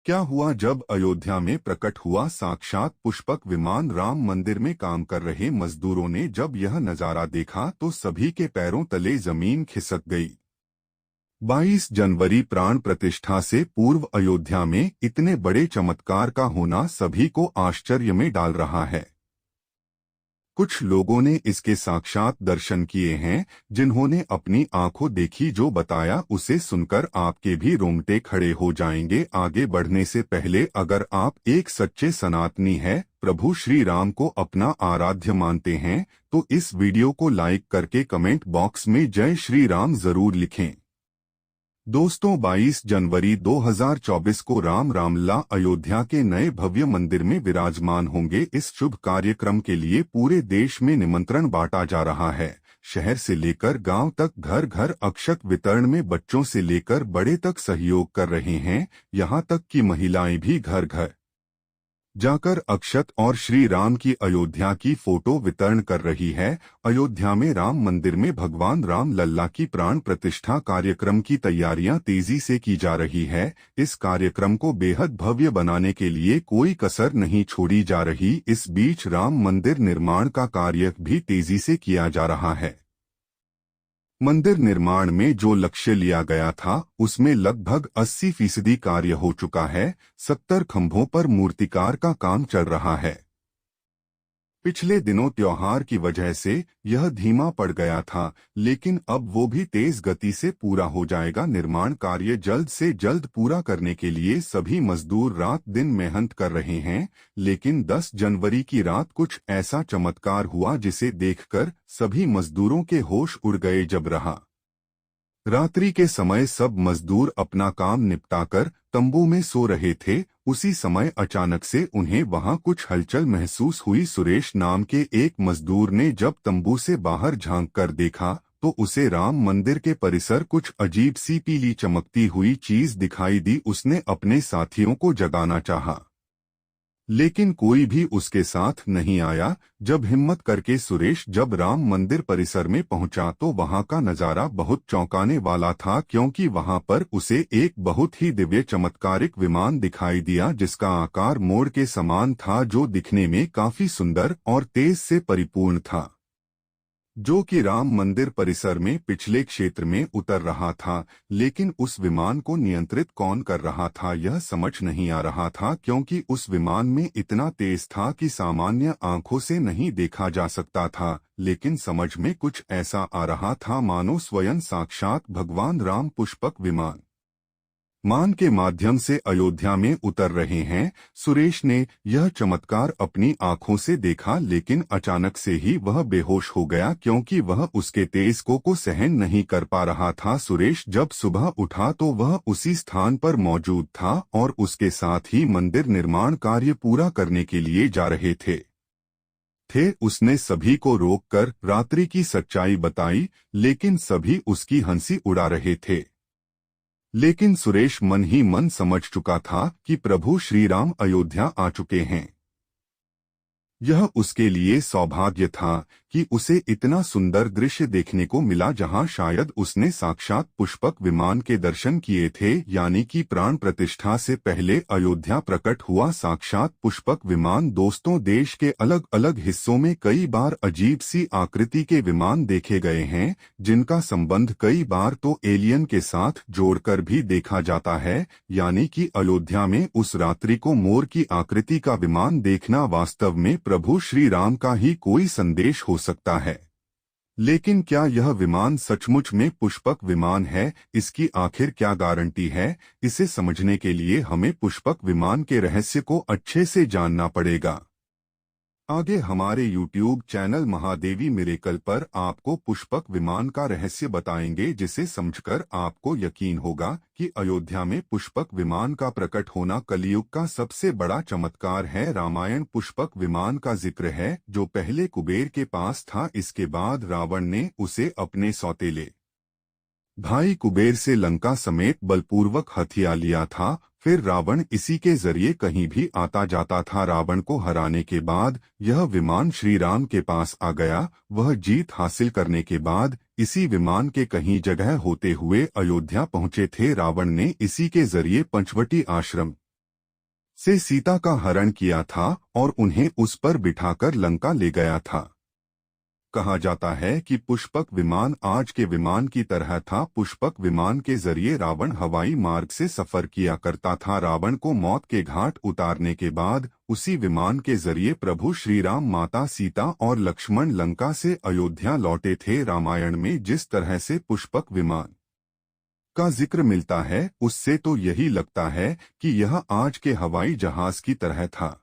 क्या हुआ जब अयोध्या में प्रकट हुआ साक्षात पुष्पक विमान। राम मंदिर में काम कर रहे मजदूरों ने जब यह नजारा देखा तो सभी के पैरों तले जमीन खिसक गई। 22 जनवरी प्राण प्रतिष्ठा से पूर्व अयोध्या में इतने बड़े चमत्कार का होना सभी को आश्चर्य में डाल रहा है। कुछ लोगों ने इसके साक्षात दर्शन किए हैं, जिन्होंने अपनी आंखों देखी। जो बताया उसे सुनकर आपके भी रोंगटे खड़े हो जाएंगे। आगे बढ़ने से पहले अगर आप एक सच्चे सनातनी हैं, प्रभु श्री राम को अपना आराध्य मानते हैं, तो इस वीडियो को लाइक करके कमेंट बॉक्स में जय श्री राम जरूर लिखें। दोस्तों, 22 जनवरी 2024 को राम रामलला अयोध्या के नए भव्य मंदिर में विराजमान होंगे। इस शुभ कार्यक्रम के लिए पूरे देश में निमंत्रण बांटा जा रहा है। शहर से लेकर गांव तक घर घर अक्षत वितरण में बच्चों से लेकर बड़े तक सहयोग कर रहे हैं। यहां तक कि महिलाएं भी घर घर जाकर अक्षत और श्री राम की अयोध्या की फोटो वितरण कर रही है। अयोध्या में राम मंदिर में भगवान राम लल्ला की प्राण प्रतिष्ठा कार्यक्रम की तैयारियां तेजी से की जा रही है। इस कार्यक्रम को बेहद भव्य बनाने के लिए कोई कसर नहीं छोड़ी जा रही। इस बीच राम मंदिर निर्माण का कार्य भी तेजी से किया जा रहा है। मंदिर निर्माण में जो लक्ष्य लिया गया था उसमें लगभग 80% कार्य हो चुका है। 70 खंभों पर मूर्तिकार का काम चल रहा है। पिछले दिनों त्योहार की वजह से यह धीमा पड़ गया था, लेकिन अब वो भी तेज गति से पूरा हो जाएगा। निर्माण कार्य जल्द से जल्द पूरा करने के लिए सभी मजदूर रात दिन मेहनत कर रहे हैं। लेकिन 10 जनवरी की रात कुछ ऐसा चमत्कार हुआ जिसे देखकर सभी मजदूरों के होश उड़ गए। जब रात्रि के समय सब मजदूर अपना काम निपटाकर तंबू में सो रहे थे, उसी समय अचानक से उन्हें वहां कुछ हलचल महसूस हुई। सुरेश नाम के एक मजदूर ने जब तंबू से बाहर झांक कर देखा तो उसे राम मंदिर के परिसर कुछ अजीब सी पीली चमकती हुई चीज दिखाई दी। उसने अपने साथियों को जगाना चाहा, लेकिन कोई भी उसके साथ नहीं आया। जब हिम्मत करके सुरेश जब राम मंदिर परिसर में पहुंचा तो वहां का नजारा बहुत चौंकाने वाला था, क्योंकि वहां पर उसे एक बहुत ही दिव्य चमत्कारिक विमान दिखाई दिया, जिसका आकार मोर के समान था, जो दिखने में काफी सुंदर और तेज से परिपूर्ण था, जो कि राम मंदिर परिसर में पिछले क्षेत्र में उतर रहा था। लेकिन उस विमान को नियंत्रित कौन कर रहा था यह समझ नहीं आ रहा था, क्योंकि उस विमान में इतना तेज था कि सामान्य आंखों से नहीं देखा जा सकता था। लेकिन समझ में कुछ ऐसा आ रहा था मानो स्वयं साक्षात भगवान राम पुष्पक विमान मान के माध्यम से अयोध्या में उतर रहे हैं। सुरेश ने यह चमत्कार अपनी आंखों से देखा, लेकिन अचानक से ही वह बेहोश हो गया, क्योंकि वह उसके तेज को सहन नहीं कर पा रहा था। सुरेश जब सुबह उठा तो वह उसी स्थान पर मौजूद था और उसके साथ ही मंदिर निर्माण कार्य पूरा करने के लिए जा रहे थे। उसने सभी को रोककर रात्रि की सच्चाई बताई, लेकिन सभी उसकी हंसी उड़ा रहे थे। लेकिन सुरेश मन ही मन समझ चुका था कि प्रभु श्री राम अयोध्या आ चुके हैं। यह उसके लिए सौभाग्य था कि उसे इतना सुंदर दृश्य देखने को मिला, जहां शायद उसने साक्षात पुष्पक विमान के दर्शन किए थे। यानी कि प्राण प्रतिष्ठा से पहले अयोध्या प्रकट हुआ साक्षात पुष्पक विमान। दोस्तों, देश के अलग अलग हिस्सों में कई बार अजीब सी आकृति के विमान देखे गए हैं, जिनका संबंध कई बार तो एलियन के साथ जोड़कर भी देखा जाता है। यानी कि अयोध्या में उस रात्रि को मोर की आकृति का विमान देखना वास्तव में प्रभु श्री राम का ही कोई संदेश हो सकता है। लेकिन क्या यह विमान सचमुच में पुष्पक विमान है? इसकी आखिर क्या गारंटी है? इसे समझने के लिए हमें पुष्पक विमान के रहस्य को अच्छे से जानना पड़ेगा। आगे हमारे YouTube चैनल महादेवी मिरेकल पर आपको पुष्पक विमान का रहस्य बताएंगे, जिसे समझकर आपको यकीन होगा कि अयोध्या में पुष्पक विमान का प्रकट होना कलियुग का सबसे बड़ा चमत्कार है। रामायण पुष्पक विमान का जिक्र है, जो पहले कुबेर के पास था। इसके बाद रावण ने उसे अपने सौतेले भाई कुबेर से लंका समेत बलपूर्वक हथिया लिया था। फिर रावण इसी के जरिए कहीं भी आता जाता था। रावण को हराने के बाद यह विमान श्री राम के पास आ गया। वह जीत हासिल करने के बाद इसी विमान के कहीं जगह होते हुए अयोध्या पहुंचे थे। रावण ने इसी के जरिए पंचवटी आश्रम से सीता का हरण किया था और उन्हें उस पर बिठाकर लंका ले गया था। कहा जाता है कि पुष्पक विमान आज के विमान की तरह था। पुष्पक विमान के जरिए रावण हवाई मार्ग से सफर किया करता था। रावण को मौत के घाट उतारने के बाद उसी विमान के जरिए प्रभु श्री राम, माता सीता और लक्ष्मण लंका से अयोध्या लौटे थे। रामायण में जिस तरह से पुष्पक विमान का जिक्र मिलता है, उससे तो यही लगता है कि यह आज के हवाई जहाज की तरह था,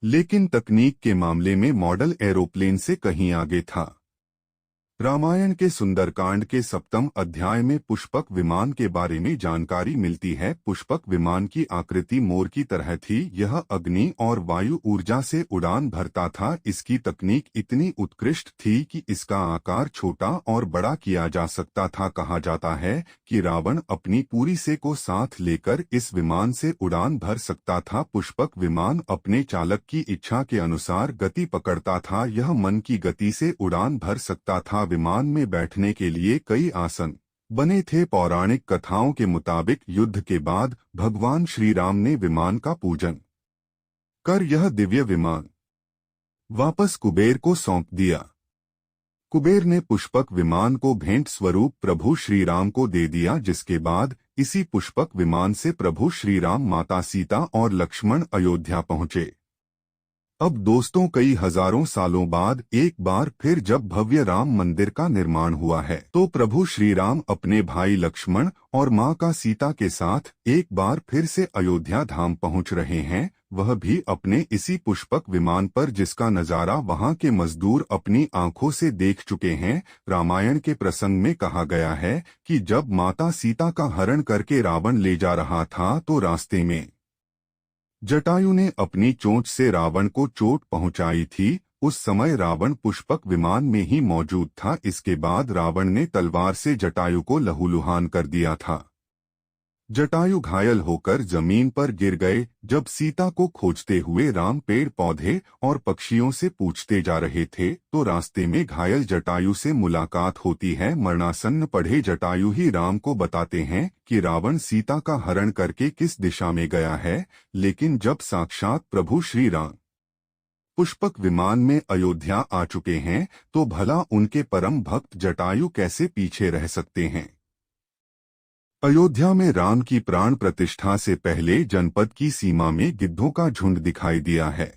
लेकिन तकनीक के मामले में मॉडल एरोप्लेन से कहीं आगे था। रामायण के सुंदरकांड के 7वें अध्याय में पुष्पक विमान के बारे में जानकारी मिलती है। पुष्पक विमान की आकृति मोर की तरह थी। यह अग्नि और वायु ऊर्जा से उड़ान भरता था। इसकी तकनीक इतनी उत्कृष्ट थी कि इसका आकार छोटा और बड़ा किया जा सकता था। कहा जाता है कि रावण अपनी पूरी सेना को साथ लेकर इस विमान से उड़ान भर सकता था। पुष्पक विमान अपने चालक की इच्छा के अनुसार गति पकड़ता था। यह मन की गति से उड़ान भर सकता था। विमान में बैठने के लिए कई आसन बने थे। पौराणिक कथाओं के मुताबिक युद्ध के बाद भगवान श्री राम ने विमान का पूजन कर यह दिव्य विमान वापस कुबेर को सौंप दिया। कुबेर ने पुष्पक विमान को भेंट स्वरूप प्रभु श्री राम को दे दिया, जिसके बाद इसी पुष्पक विमान से प्रभु श्री राम, माता सीता और लक्ष्मण अयोध्या पहुंचे। अब दोस्तों, कई हजारों सालों बाद एक बार फिर जब भव्य राम मंदिर का निर्माण हुआ है, तो प्रभु श्री राम अपने भाई लक्ष्मण और मां का सीता के साथ एक बार फिर से अयोध्या धाम पहुंच रहे हैं, वह भी अपने इसी पुष्पक विमान पर, जिसका नजारा वहां के मजदूर अपनी आंखों से देख चुके हैं। रामायण के प्रसंग में कहा गया है कि जब माता सीता का हरण करके रावण ले जा रहा था तो रास्ते में जटायु ने अपनी चोंच से रावण को चोट पहुंचाई थी। उस समय रावण पुष्पक विमान में ही मौजूद था। इसके बाद रावण ने तलवार से जटायु को लहूलुहान कर दिया था। जटायु घायल होकर जमीन पर गिर गए। जब सीता को खोजते हुए राम पेड़ पौधे और पक्षियों से पूछते जा रहे थे तो रास्ते में घायल जटायु से मुलाकात होती है। मरणासन्न पड़े जटायु ही राम को बताते हैं कि रावण सीता का हरण करके किस दिशा में गया है। लेकिन जब साक्षात प्रभु श्री राम पुष्पक विमान में अयोध्या आ चुके हैं तो भला उनके परम भक्त जटायु कैसे पीछे रह सकते हैं। अयोध्या में राम की प्राण प्रतिष्ठा से पहले जनपद की सीमा में गिद्धों का झुंड दिखाई दिया है।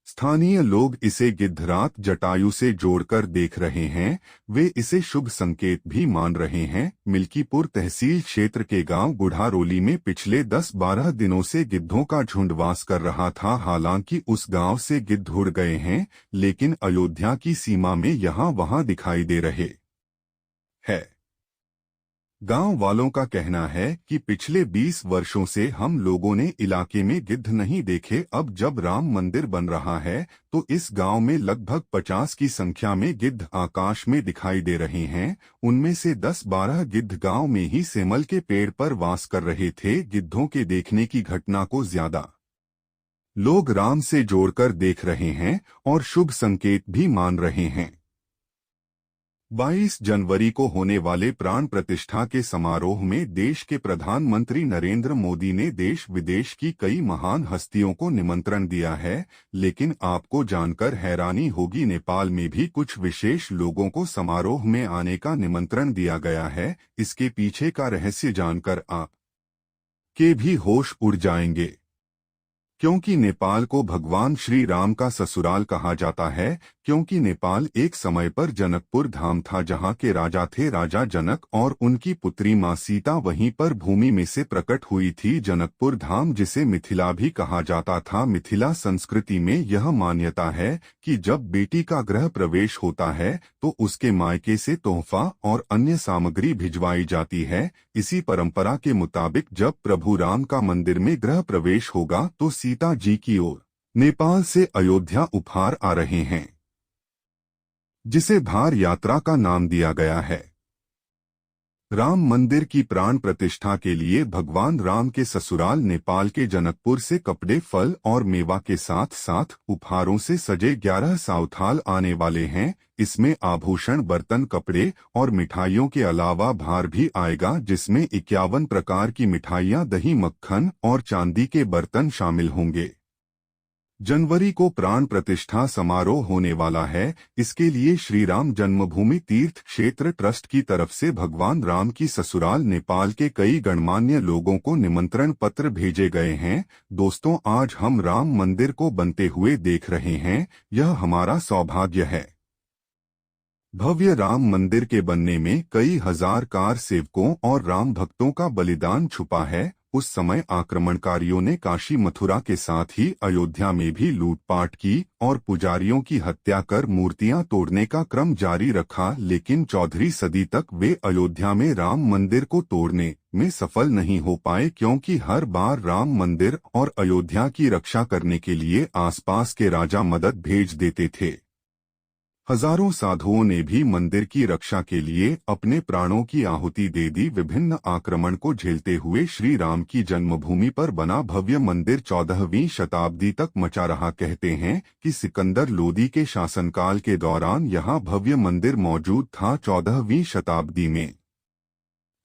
स्थानीय लोग इसे गिद्धरात जटायु से जोड़कर देख रहे हैं। वे इसे शुभ संकेत भी मान रहे हैं। मिल्कीपुर तहसील क्षेत्र के गांव गुढ़ारोली में पिछले 10-12 दिनों से गिद्धों का झुंड वास कर रहा था। हालांकि उस गांव से गिद्ध उड़ गए हैं, लेकिन अयोध्या की सीमा में यहाँ वहाँ दिखाई दे रहे हैं। गांव वालों का कहना है कि पिछले 20 वर्षों से हम लोगों ने इलाके में गिद्ध नहीं देखे। अब जब राम मंदिर बन रहा है तो इस गांव में लगभग 50 की संख्या में गिद्ध आकाश में दिखाई दे रहे हैं। उनमें से 10-12 गिद्ध गांव में ही सेमल के पेड़ पर वास कर रहे थे। गिद्धों के देखने की घटना को ज्यादा लोग राम से जोड़कर देख रहे हैं और शुभ संकेत भी मान रहे हैं। 22 जनवरी को होने वाले प्राण प्रतिष्ठा के समारोह में देश के प्रधानमंत्री नरेंद्र मोदी ने देश विदेश की कई महान हस्तियों को निमंत्रण दिया है। लेकिन आपको जानकर हैरानी होगी, नेपाल में भी कुछ विशेष लोगों को समारोह में आने का निमंत्रण दिया गया है। इसके पीछे का रहस्य जानकर आप के भी होश उड़ जाएंगे, क्योंकि नेपाल को भगवान श्री राम का ससुराल कहा जाता है। क्योंकि नेपाल एक समय पर जनकपुर धाम था, जहां के राजा थे राजा जनक और उनकी पुत्री मां सीता वहीं पर भूमि में से प्रकट हुई थी। जनकपुर धाम, जिसे मिथिला भी कहा जाता था। मिथिला संस्कृति में यह मान्यता है कि जब बेटी का गृह प्रवेश होता है तो उसके मायके से तोहफा और अन्य सामग्री भिजवाई जाती है। इसी परंपरा के मुताबिक जब प्रभु राम का मंदिर में गृह प्रवेश होगा तो सीता जी की ओर नेपाल से अयोध्या उपहार आ रहे हैं, जिसे भार यात्रा का नाम दिया गया है। राम मंदिर की प्राण प्रतिष्ठा के लिए भगवान राम के ससुराल नेपाल के जनकपुर से कपड़े, फल और मेवा के साथ साथ उपहारों से सजे 11 साउथाल आने वाले हैं। इसमें आभूषण, बर्तन, कपड़े और मिठाइयों के अलावा भार भी आएगा, जिसमें 51 प्रकार की मिठाइयाँ, दही, मक्खन और चांदी के बर्तन शामिल होंगे। जनवरी को प्राण प्रतिष्ठा समारोह होने वाला है। इसके लिए श्री राम जन्मभूमि तीर्थ क्षेत्र ट्रस्ट की तरफ से भगवान राम की ससुराल नेपाल के कई गणमान्य लोगों को निमंत्रण पत्र भेजे गए हैं। दोस्तों, आज हम राम मंदिर को बनते हुए देख रहे हैं, यह हमारा सौभाग्य है। भव्य राम मंदिर के बनने में कई हजार कार सेवकों और राम भक्तों का बलिदान छुपा है। उस समय आक्रमणकारियों ने काशी, मथुरा के साथ ही अयोध्या में भी लूटपाट की और पुजारियों की हत्या कर मूर्तियां तोड़ने का क्रम जारी रखा, लेकिन 14वीं सदी तक वे अयोध्या में राम मंदिर को तोड़ने में सफल नहीं हो पाए, क्योंकि हर बार राम मंदिर और अयोध्या की रक्षा करने के लिए आसपास के राजा मदद भेज देते थे। हजारों साधुओं ने भी मंदिर की रक्षा के लिए अपने प्राणों की आहुति दे दी। विभिन्न आक्रमण को झेलते हुए श्री राम की जन्मभूमि पर बना भव्य मंदिर 14वीं शताब्दी तक मचा रहा। कहते हैं कि सिकंदर लोदी के शासनकाल के दौरान यहाँ भव्य मंदिर मौजूद था। 14वीं शताब्दी में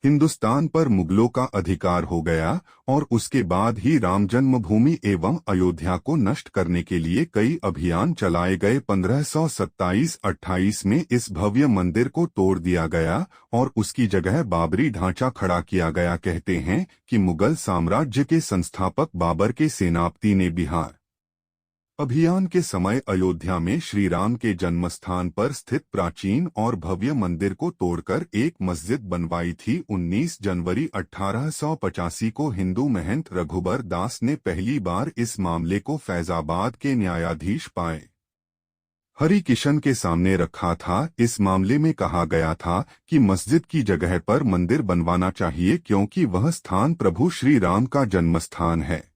हिंदुस्तान पर मुगलों का अधिकार हो गया और उसके बाद ही राम जन्मभूमि एवं अयोध्या को नष्ट करने के लिए कई अभियान चलाए गए। 1527-28 में इस भव्य मंदिर को तोड़ दिया गया और उसकी जगह बाबरी ढांचा खड़ा किया गया। कहते हैं कि मुगल साम्राज्य के संस्थापक बाबर के सेनापति ने बिहार अभियान के समय अयोध्या में श्री राम के जन्मस्थान पर स्थित प्राचीन और भव्य मंदिर को तोड़कर एक मस्जिद बनवाई थी। 19 जनवरी 1885 को हिंदू महंत रघुबर दास ने पहली बार इस मामले को फैजाबाद के न्यायाधीश पाए हरि किशन के सामने रखा था। इस मामले में कहा गया था कि मस्जिद की जगह पर मंदिर बनवाना चाहिए, क्योंकि वह स्थान प्रभु श्री राम का जन्मस्थान है।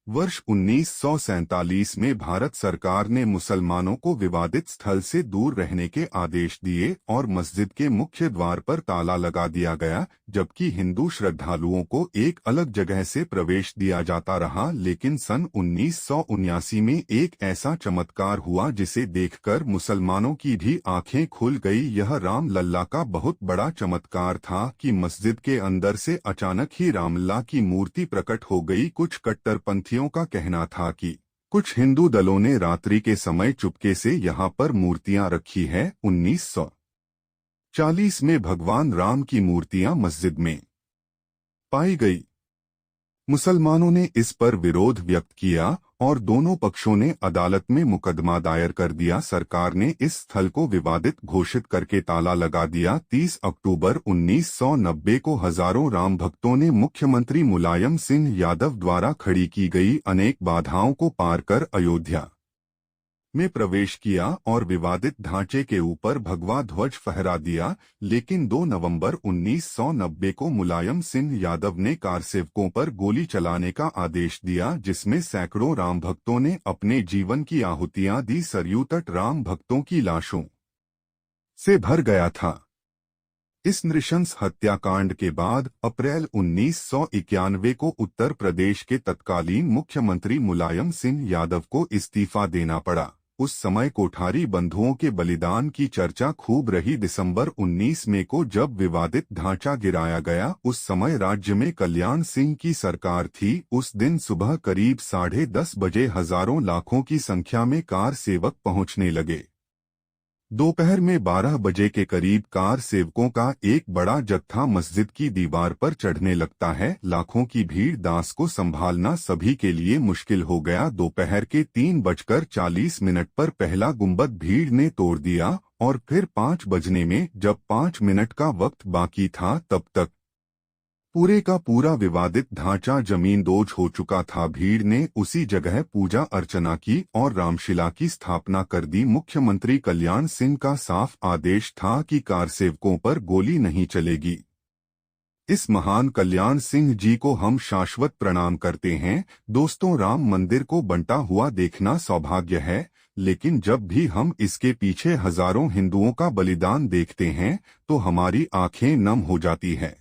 वर्ष 1947 में भारत सरकार ने मुसलमानों को विवादित स्थल से दूर रहने के आदेश दिए और मस्जिद के मुख्य द्वार पर ताला लगा दिया गया, जबकि हिंदू श्रद्धालुओं को एक अलग जगह से प्रवेश दिया जाता रहा। लेकिन सन 1979 में एक ऐसा चमत्कार हुआ जिसे देखकर मुसलमानों की भी आंखें खुल गई। यह राम लल्ला का बहुत बड़ा चमत्कार था कि मस्जिद के अंदर से अचानक ही रामलला की मूर्ति प्रकट हो गई। कुछ कट्टरपंथी का कहना था कि कुछ हिंदू दलों ने रात्रि के समय चुपके से यहां पर मूर्तियां रखी है। 1940 में भगवान राम की मूर्तियां मस्जिद में पाई गई। मुसलमानों ने इस पर विरोध व्यक्त किया और दोनों पक्षों ने अदालत में मुकदमा दायर कर दिया। सरकार ने इस स्थल को विवादित घोषित करके ताला लगा दिया। 30 अक्टूबर 1990 को हजारों राम भक्तों ने मुख्यमंत्री मुलायम सिंह यादव द्वारा खड़ी की गई अनेक बाधाओं को पार कर अयोध्या में प्रवेश किया और विवादित ढांचे के ऊपर भगवा ध्वज फहरा दिया। लेकिन 2 नवंबर 1990 को मुलायम सिंह यादव ने कारसेवकों पर गोली चलाने का आदेश दिया, जिसमें सैकड़ों राम भक्तों ने अपने जीवन की आहुतियां दी। सरयू तट राम भक्तों की लाशों से भर गया था। इस नृशंस हत्याकांड के बाद अप्रैल 1991 को उत्तर प्रदेश के तत्कालीन मुख्यमंत्री मुलायम सिंह यादव को इस्तीफा देना पड़ा। उस समय कोठारी बंधुओं के बलिदान की चर्चा खूब रही। दिसंबर 19 में को जब विवादित ढांचा गिराया गया, उस समय राज्य में कल्याण सिंह की सरकार थी। उस दिन सुबह करीब 10:30 बजे हजारों लाखों की संख्या में कार सेवक पहुंचने लगे। दोपहर में 12 बजे के करीब कार सेवकों का एक बड़ा जत्था मस्जिद की दीवार पर चढ़ने लगता है। लाखों की भीड़ दास को संभालना सभी के लिए मुश्किल हो गया। दोपहर के 3:40 पर पहला गुंबद भीड़ ने तोड़ दिया और फिर 5 बजने में जब 5 मिनट का वक्त बाकी था, तब तक पूरे का पूरा विवादित ढांचा जमींदोज हो चुका था। भीड़ ने उसी जगह पूजा अर्चना की और रामशिला की स्थापना कर दी। मुख्यमंत्री कल्याण सिंह का साफ आदेश था कि कारसेवकों पर गोली नहीं चलेगी। इस महान कल्याण सिंह जी को हम शाश्वत प्रणाम करते हैं। दोस्तों, राम मंदिर को बनता हुआ देखना सौभाग्य है। लेकिन जब भी हम इसके पीछे हजारों हिंदुओं का बलिदान देखते हैं तो हमारी आंखें नम हो जाती है।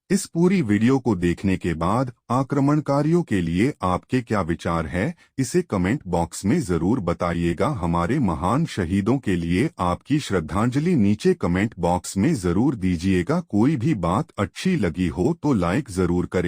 इस पूरी वीडियो को देखने के बाद आक्रमणकारियों के लिए आपके क्या विचार है, इसे कमेंट बॉक्स में जरूर बताइएगा। हमारे महान शहीदों के लिए आपकी श्रद्धांजलि नीचे कमेंट बॉक्स में जरूर दीजिएगा। कोई भी बात अच्छी लगी हो तो लाइक जरूर करें।